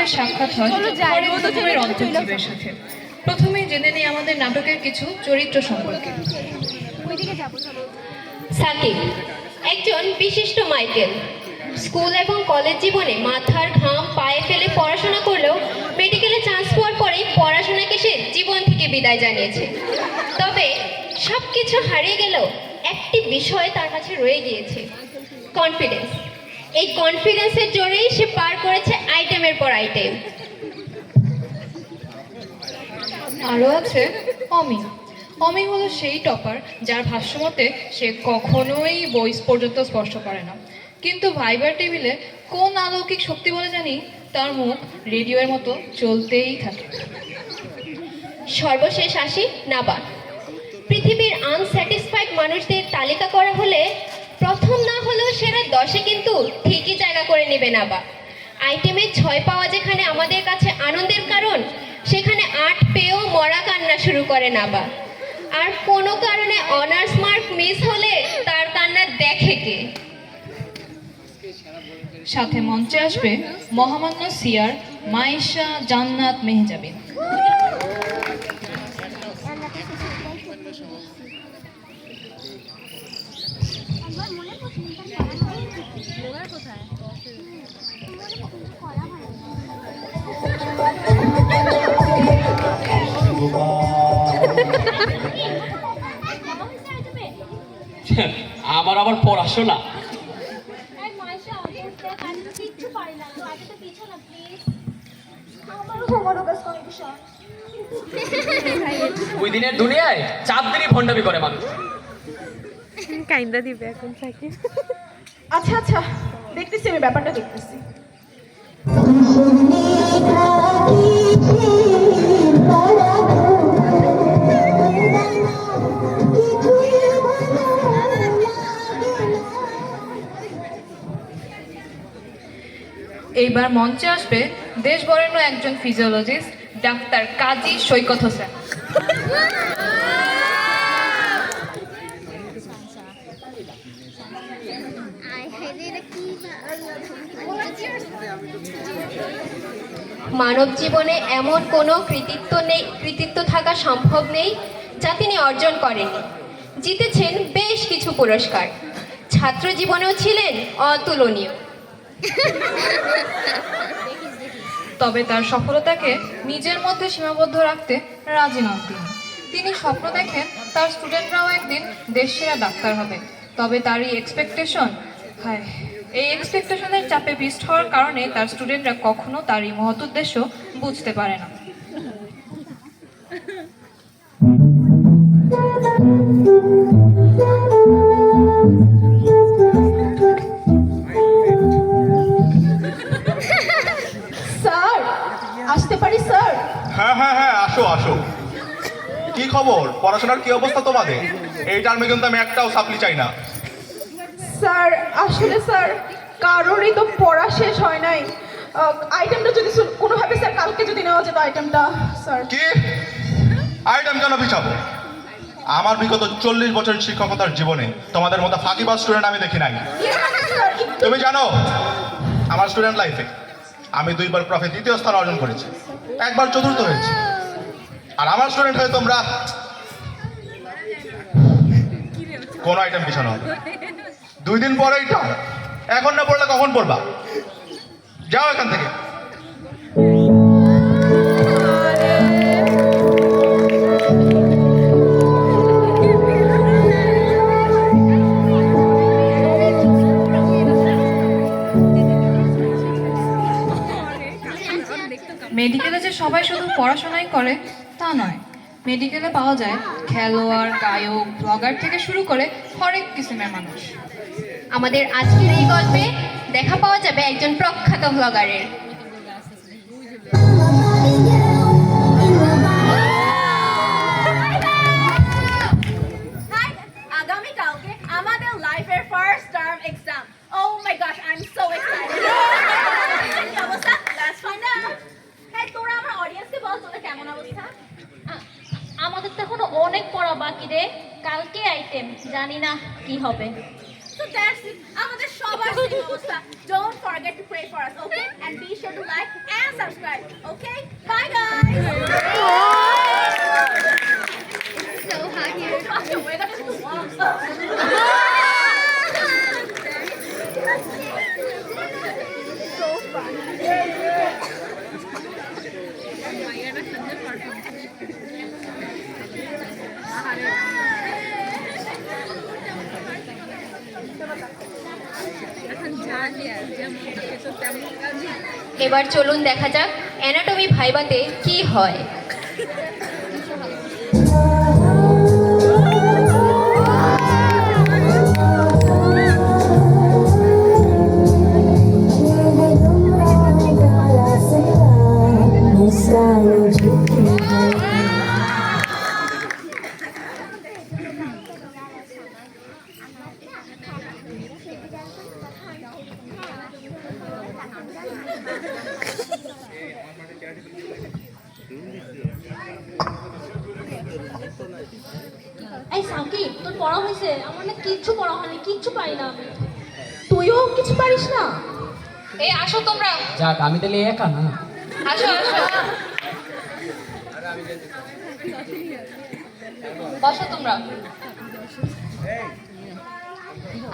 আমাদের সাক্ষাৎ হয় হরেকরকমের অন্তর্জীবের সাথে। প্রথমেই জেনে নিই আমাদের নাটকের কিছু চরিত্র সম্পর্কে। সাকিব একজন বিশিষ্ট মাইকেল। স্কুল এবং কলেজ জীবনে মাথার ঘাম পায়ে ফেলে পড়াশোনা করলেও মেডিকেলে চান্স পাওয়ার পরে পড়াশোনাকে সে জীবন থেকে বিদায় জানিয়েছে। তবে সব কিছু হারিয়ে গেলেও একটি বিষয় তার কাছে রয়ে গিয়েছে, কনফিডেন্স। এই কনফিডেন্সের জোরেই সে পার করেছে আইটেমের পর আইটেম। আরও আছে অমি। অমি হলো সেই টপার যার ভাষ্যমতে সে কখনোই বই পর্যন্ত স্পর্শ করে না, কিন্তু ভাইবার টেবিলে কোন অলৌকিক শক্তি বলে জানি তার মুখ রেডিওর মতো চলতেই থাকে। সর্বশেষ আসি নাবা। পৃথিবীর আনস্যাটিসফাইড মানুষদের তালিকা করা হলে প্রথম না হলেও সেরা 10-এ কিন্তু ঠিকই জায়গা করে নেবে নাবা। আইটেমে 6 পাওয়া যেখানে আমাদের কাছে আনন্দের কারণ, সেখানে 8 পেয়েও মরা কান্না শুরু করে নাবা। আর কোনো কারণে অনার্স মার্ক মিস হলে তার কান্না দেখে কে? সাথে মঞ্চে আসবে মহামান্য সিয়ার, মাইশা, জান্নাত, মেহজাবিন। আমার আবার পড়াশোনা। ওই দিনের দুনিয়ায় 4 দিনই ভণ্ডামি করে মানুষ। কাইন্দা দিবে এখন থাকে। আচ্ছা আচ্ছা, দেখতেছি, আমি ব্যাপারটা দেখতেছি। এইবার মঞ্চে আসবে দেশ বরেণ্য একজন ফিজিওলজিস্ট, ডাক্তার কাজী সৈকত হোসেন। মানব জীবনে এমন কোনো কৃতিত্ব থাকা সম্ভব নেই যা তিনি অর্জন করেননি। জিতেছেন বেশ কিছু পুরস্কার, ছাত্র জীবনেও ছিলেন অতুলনীয়। তবে তার সফলতাকে নিজের মধ্যে সীমাবদ্ধ রাখতে রাজি নন তিনি। তিনি স্বপ্ন দেখেন তার স্টুডেন্টরাও একদিন দেশসেরা ডাক্তার হবে। তবে তার এই এক্সপেকটেশনের চাপে পিষ্ট হওয়ার কারণে তার স্টুডেন্টরা কখনো তার এই মহৎ উদ্দেশ্য বুঝতে পারে না। স্যার, আসতে পারি স্যার? হ্যাঁ হ্যাঁ হ্যাঁ, আসো আসো। কি খবর, পড়াশোনার কি অবস্থা তোমাদের? এই টার্মে কিন্তু আমি একটাও সাপ্লি চাই না। স্যার আসলে স্যার কারোরই তো পড়া শেষ হয় নাই। আইটেমটা যদি কোনোভাবে স্যার কালকে যদি নেওয়া যেত আইটেমটা স্যার। কি আইটেম কেন পিছাবো? আমার বিগত 40 বছরের শিক্ষকতার জীবনে তোমাদের মতো ফাঁকিবাজ স্টুডেন্ট আমি দেখি নাই। তুমি জানো আমার স্টুডেন্ট লাইফে আমি 2বার প্রফে 2য় স্থান অর্জন করেছি, 1বার চতুর্থ হয়েছি। আর আমার স্টুডেন্ট হয়ে তোমরা কোন আইটেম পিছানো হবে? 2 দিন পরেই তো, এখন না পড়লে কখন পড়বা? যাও এখান থেকে। মেডিকেলে যে সবাই শুধু পড়াশোনাই করে তা নয়, মেডিকেলে পাওয়া যায় খেলোয়াড়, গায়ক, ব্লগার থেকে শুরু করে হরেক কিসিমের মানুষ। আমাদের আজকের এই গল্পে দেখা পাওয়া যাবে একজন প্রখ্যাত ব্লগারের। আগামীকালকে আমাদের লাইফের first term exam. Oh my gosh, I am so excited. কি অবস্থা? Let's find out. হ্যাঁ, তোরা আমার অডিয়েন্সকে বল তোদের কেমন অবস্থা? আমাদের তো এখনো অনেক পড়া বাকি রে। কালকে আইটেম, জানি না কি হবে। So that's it. আমাদের সবার সবার same অবস্থা। Don't forget to pray for us, okay? And be sure to like and subscribe, okay? Bye guys. So happy. Gosh, the weather is too warm. So fun. এবার চলুন দেখা যাক anatomy ভাইবাতে কি হয়। এই সাকিব, তোর পড়া হয়েছে? আমার না কিচ্ছু পড়া হয়নি, কিচ্ছু পারি না আমি। তুইও কিছু পারিস না? এই আসো তোমরা, যাক আমি তাহলে একা না। আসো আসো, বসো তোমরা।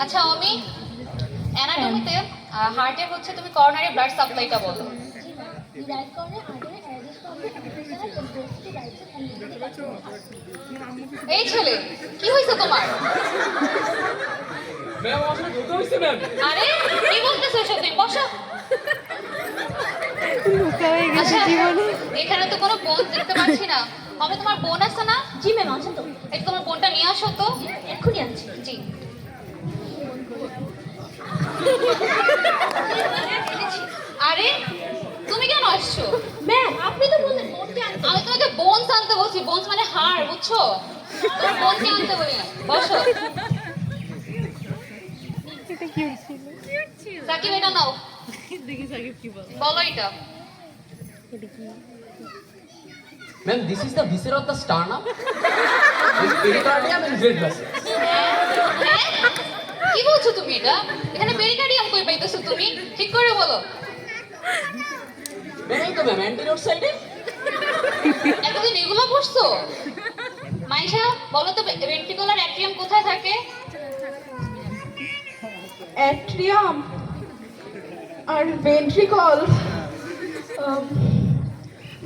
আচ্ছা অমি, অ্যানাটমিতে হার্টের হচ্ছে তুমি করোনারি ব্লাড সাপ্লাইটা বলো। রাইট কর্নার আর্টারি অ্যাডজাস্ট করবে এপিসেনাল ইন্টেস্টি রাইটস এন্ড এই ছেলে, কি হয়েছে তোমার? ম্যাম আমার সাথে ধোকা হইছে ম্যাম। আরে কি বলতেছো এসব? তুমি বসো। ধোকা হয়ে গেছে আচ্ছা, জীবনে। এখানে তো কোনো বোন দেখতে পাচ্ছি না। আমি তোমার বোন আছে না? জি ম্যাম, আছে তো। এই তোমার বোনটা নিয়ে আসো তো। এক্ষুনি আনছি। জি। আরে তুমি কেন আসছো? ম্যাম, আপনি তো বললেন বোনকে আনতে। আমি তোমাকে বোনস আনতে বলছি। বোনস মানে হাড়, বুঝছো? তোমার বোনকে আনতে বলি না। বসো। এটা কিউট ছিল। সাকিব এটা নাও। দেখি সাকিব কি বলে। বলো এটা। এটা কি? Ma'am this is the viscera of the sternum with pericardium and blood vessels. হ্যাঁ? কি বলছো তুমি এটা? এখানে পেরিকার্ডিয়াম কই পাইতেছো তুমি? ঠিক করে বলো। ম্যাম এই তো ম্যাম অ্যান্টেরিয়র সাইডে। এতদিন এগুলো পড়ছো? মাইশা বলো তো, ভেন্ট্রিকুলার অ্যাট্রিয়াম কোথায় থাকে? অ্যাট্রিয়াম আর ভেন্ট্রিকল।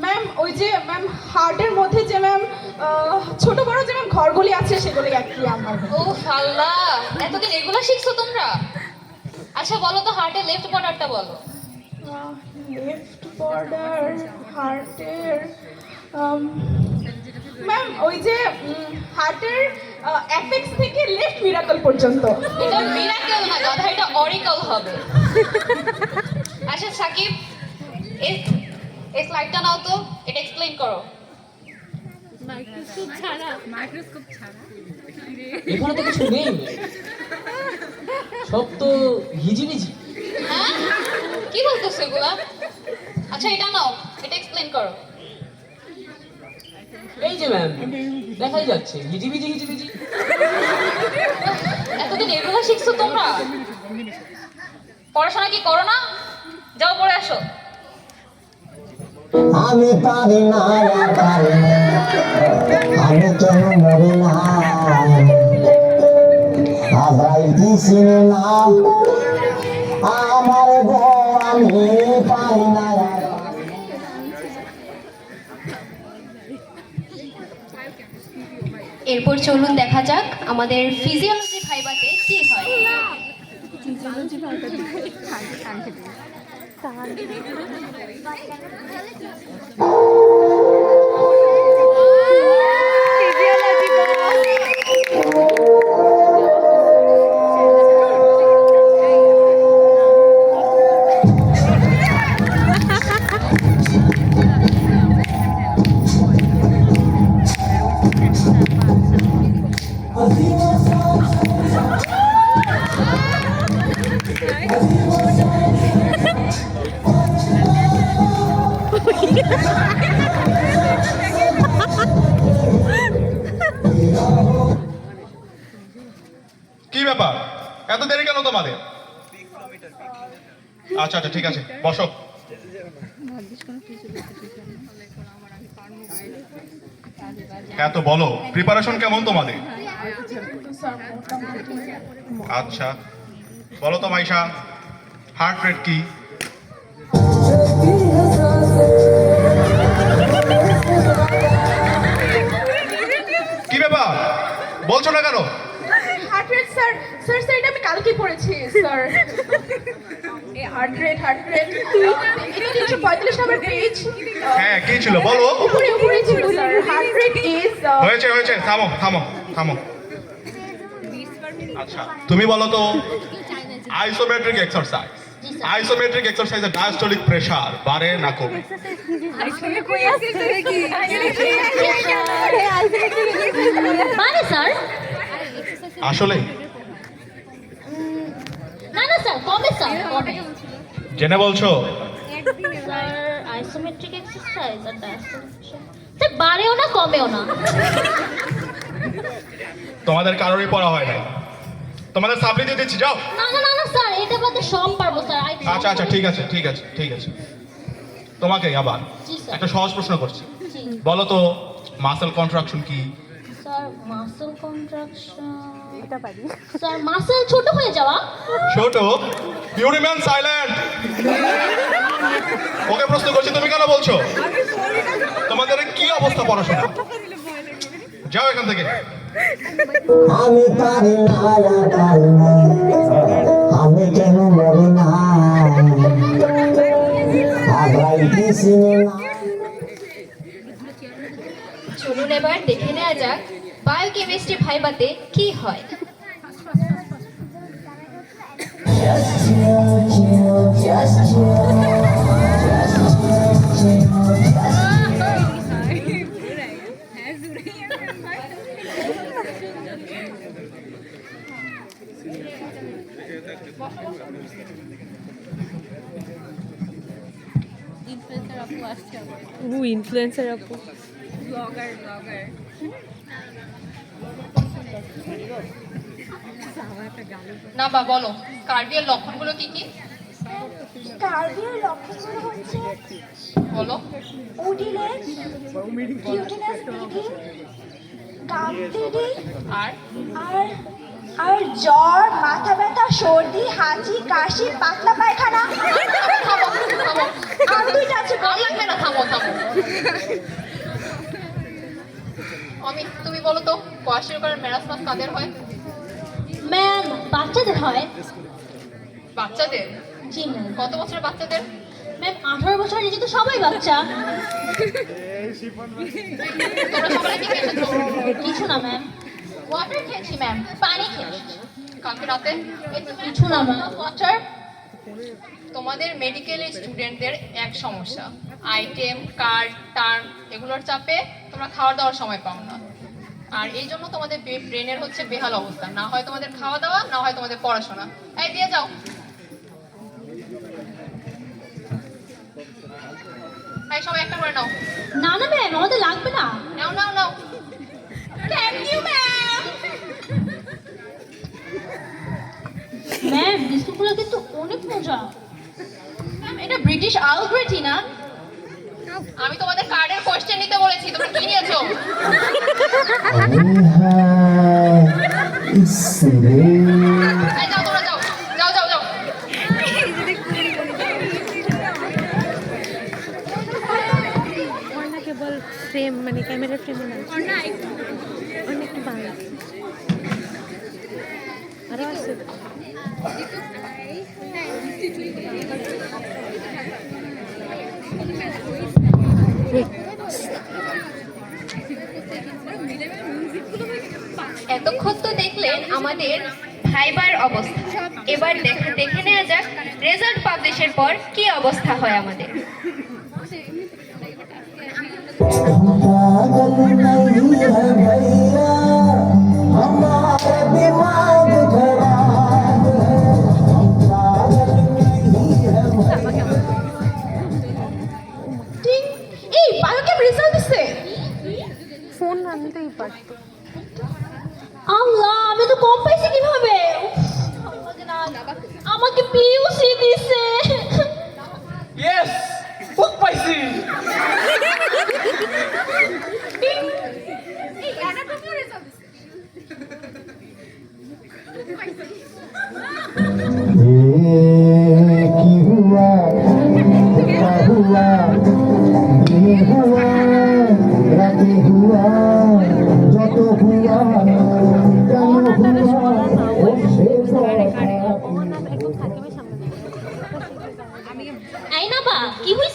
ম্যাম ওই যে ম্যাম হার্টের মধ্যে যে ম্যাম ছোট বড় যে ম্যাম ঘরগুলি আছে সেগুলি অ্যাট্রিয়াম। ও আল্লাহ, এতদিন এগুলো শিখছো তোমরা? আচ্ছা বলো তো, হার্টের লেফট বর্ডারটা বলো। লেফট বর্ডার হার্টের ম্যাম ওই যে হার্টের অ্যাপেক্স থেকে লেফট মিরাকল পর্যন্ত। এটা মিরাকেল না গাধা, এটা অরিকল হবে। আচ্ছা সাকিব, এই স্লাইডটা নাও তো, এটা এক্সপ্লেইন করো। এখানে তো কিছু নেই, সব তো হিজিবিজি। হ্যাঁ, কি বলতেছো এগুলা? আচ্ছা এটা নাও, এটা এক্সপ্লেইন করো। এই যে ম্যাম দেখাই যাচ্ছে হিজিবিজি হিজিবিজি। এতদিন এগুলো শিখছো তোমরা? পড়াশোনা কি করো না? যাও পড়ে আসো। আমি পারি না আমি কেন মরি না আজরাইল চিনি না আমার গো আমি পারি না। এরপর চলুন দেখা যাক আমাদের ফিজিওলজি ভাইবাতে কি হয়। ফিজিওলজি বল। কি ব্যাপার, এত দেরি কেন তোমাদের? আচ্ছা আচ্ছা ঠিক আছে, বসো। হ্যাঁ তো বলো, প্রিপারেশন কেমন তোমাদের? আচ্ছা বলো তো মাইশা, হার্ট রেট কি? কি ব্যাপার বলছো না কেন? Heart rate sir, sir sir এটা আমি কালকে পড়েছি স্যার। হার্ট রেট এটা 345 নম্বর পেজ। হ্যাঁ কি ছিল বলো? উপরে উপরে ছিল স্যার। হার্ট রেট ইজ হয়েছে হয়েছে, থামো থামো থামো। আচ্ছা তুমি বলো তো, আইসোমেট্রিক এক্সারসাইজ, আইসোমেট্রিক এক্সারসাইজে ডায়াস্টোলিক প্রেসার বাড়ে না কমে? মানে স্যার আসলে না না স্যার কমে স্যার কমে জেনে বলছো? স্যার আইসোমেট্রিক এক্সারসাইজ আর স্যার বাড়েও না কমেও না। তোমাদের কারোরই পড়া হয় নাই, তোমাদের সাপ্লি দিয়ে দিচ্ছি, যাও। না না না না স্যার এটা বাদে সব পারবো স্যার। আচ্ছা আচ্ছা ঠিক আছে ঠিক আছে ঠিক আছে, তোমাকে আবার জি স্যার। একটা সহজ প্রশ্ন করছি, জি বলো তো মাসেল কন্ট্রাকশন কি? স্যার মাসল কন্ট্রাকশন এটা পারি স্যার। মাসল ছোট হয়ে যাওয়া। ছোট? You remain silent. ওকে প্রশ্ন করছি, তুমি কেন বলছো? তোমাদের কি অবস্থা পড়াশোনা? যাও এখান থেকে। আমি পারি না পারি না, আমি কেন মরি না, হারাইতেছি না। চলুন এবার দেখে নেওয়া যাক বায়োকেমিস্ট্রি ভাইবাতে কি হয়। ইনফ্লুয়েন্সার আপু না বা বলো, কার্ডিয়াল লক্ষণগুলো কি কি? কার্ডিয়াল লক্ষণগুলো হচ্ছে বলো। ওডিলেস, কিউটিনাস ব্লিডিং, গাম ব্লিডিং আর আর আর জ্বর, মাথা ব্যথা, সর্দি, হাঁচি, কাশি, পাতলা পায়খানা। থামো থামো, আর দুইটা আছে। আর লাগবে না, থামো থামো। তুমি বলো তো, কোয়াশিওকার মেরাসমাস কাদের হয়? ম্যাম বাচ্চাদের হয়। বাচ্চাদের? জি ম্যাম। কত বছরের বাচ্চাদের? ম্যাম 18 বছর নিচে তো সবাই বাচ্চা। তোমরা সবাই কি খেয়েছো? কিছু না ম্যাম। ওয়াটার খেয়েছি ম্যাম। পানি খেয়েছি। কালকে রাতে? কিছু না ম্যাম। ওয়াটার। তোমাদের মেডিকেলের স্টুডেন্টদের এক সমস্যা, আইটেম কার্ড টার্ম এগুলোর চাপে তোমরা খাওয়া দাওয়ার সময় পাও না, আর এই জন্য তোমাদের ব্রেনের হচ্ছে বেহাল অবস্থা, না হয় তোমাদের খাওয়া দাওয়া, না হয় তোমাদের পড়াশোনা। এই দিয়ে যাও। এই সবাই একটা করে নাও। না না ম্যাম আমাদের লাগবে না। নাও নাও নাও। Thank you ma'am. ম্যাম বিস্কুটগুলো কিন্তু অনেক মজা। ম্যাম এটা ব্রিটিশ আর্ল গ্রে টি না? আমি তোমাদের কার্ডের কোশ্চেন নিতে বলেছি, তোমরা কি নিয়েছো? এই যাও তোমরা যাও যাও যাও যাও। না কেবল ফ্রেম মানে ক্যামেরা ফ্রেমে না অনেক ভালো আরো আছে। এতক্ষণ তো দেখলেন আমাদের ভাইবার অবস্থা, এবার দেখে নেওয়া যাক রেজাল্ট পাবলিশের পর কি অবস্থা হয় আমাদের। पागल नहीं है भैया, हमारा दिमाग खराब है, हम पागल नहीं है भैया। টিং, এই বায়োকেম রেজাল্ট দিছে। ফোন আনতেই পারতো। আল্লাহ আমি তো কম পাইছি কিভাবে? আমাকে পিইউসি দিছে।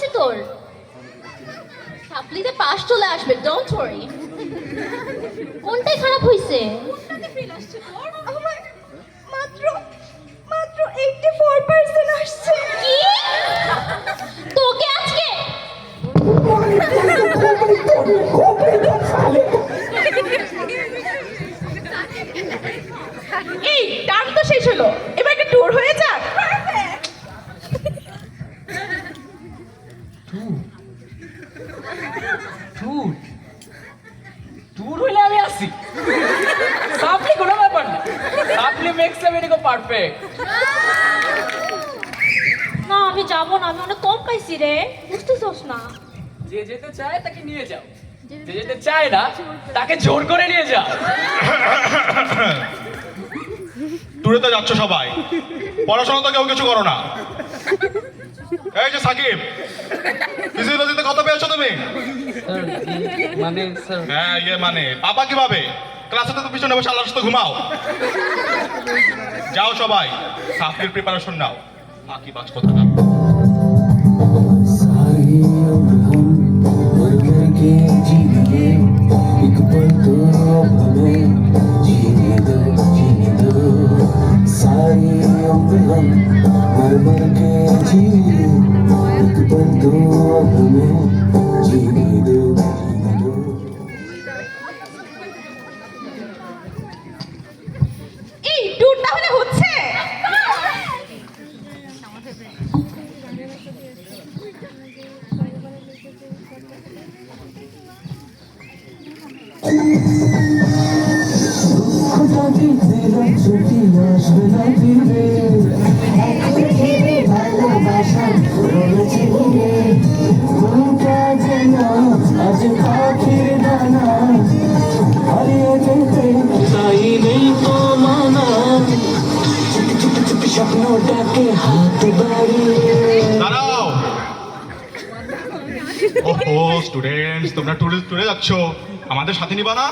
হয়েছে তোর? সাপ্লিতে পাস চলে আসবে, ডোন্ট ওয়ারি। কোনটাই খারাপ হয়েছে? আমার মাত্র মাত্র 84% আসছে। কি? তোকে আজকে এই টার্ম তো শেষ হলো, এবার একটা ট্যুর হয়ে যাক। ট্যুর হইলে আমি আসি। সাপ্লি কোনো ব্যাপার না, সাপ্লি মেক্স এভরিথিং পারফেক্ট। না, আমি যাবো না, আমি অনেক কম পাইছি রে, বুঝতেছস না? যে যেতে চায় তাকে নিয়ে যাও, যে যেতে চায় না তাকে জোর করে নিয়ে যাও। ট্যুরে তো যাচ্ছ সবাই, পড়াশোনা তো কেউ কিছু করো না। এই যে সাকিব, ফিজিওলজিতে কত পেয়েছো তুমি? মানে স্যার, হ্যাঁ ইয়ে মানে পাপা কিভাবে? ক্লাসে তো পিছনে বসে আল্লাহর সাথে ঘুমাও। যাও সবাই, সাপ্লির প্রিপারেশন নাও। বাকি বাজ কথা না। सारी उम्र हम मर मर के जिए, एक पल तो अब हमें जीने दो। सारी उम्र हम मर मर के जिए, एक पल तो अब हमें जीने दो। এই ট্যুর তাহলে হচ্ছে। खुदा की तेरा छुट्टी আসবে না ফিরে, পৃথিবী ভালোবাসা রয়েছে ঘিরে, কোনটা যেন আজ পাখির দানা হারিয়ে যেতে তাই নেই তো মানা, চুপি চুপি চুপি স্বপ্নটাকে হাত বাড়িয়ে। দাঁড়াও। ওহো স্টুডেন্টস, তোমরা ট্যুরে যাচ্ছ, আমাদের সাথে নিবা না?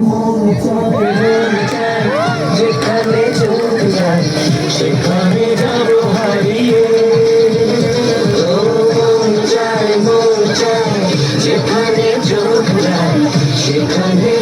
মন চায় যেখানে চলতে চাই সেখানে যাবো হারিয়ে। মন চায় যেখানে চলতে চাই সেখানে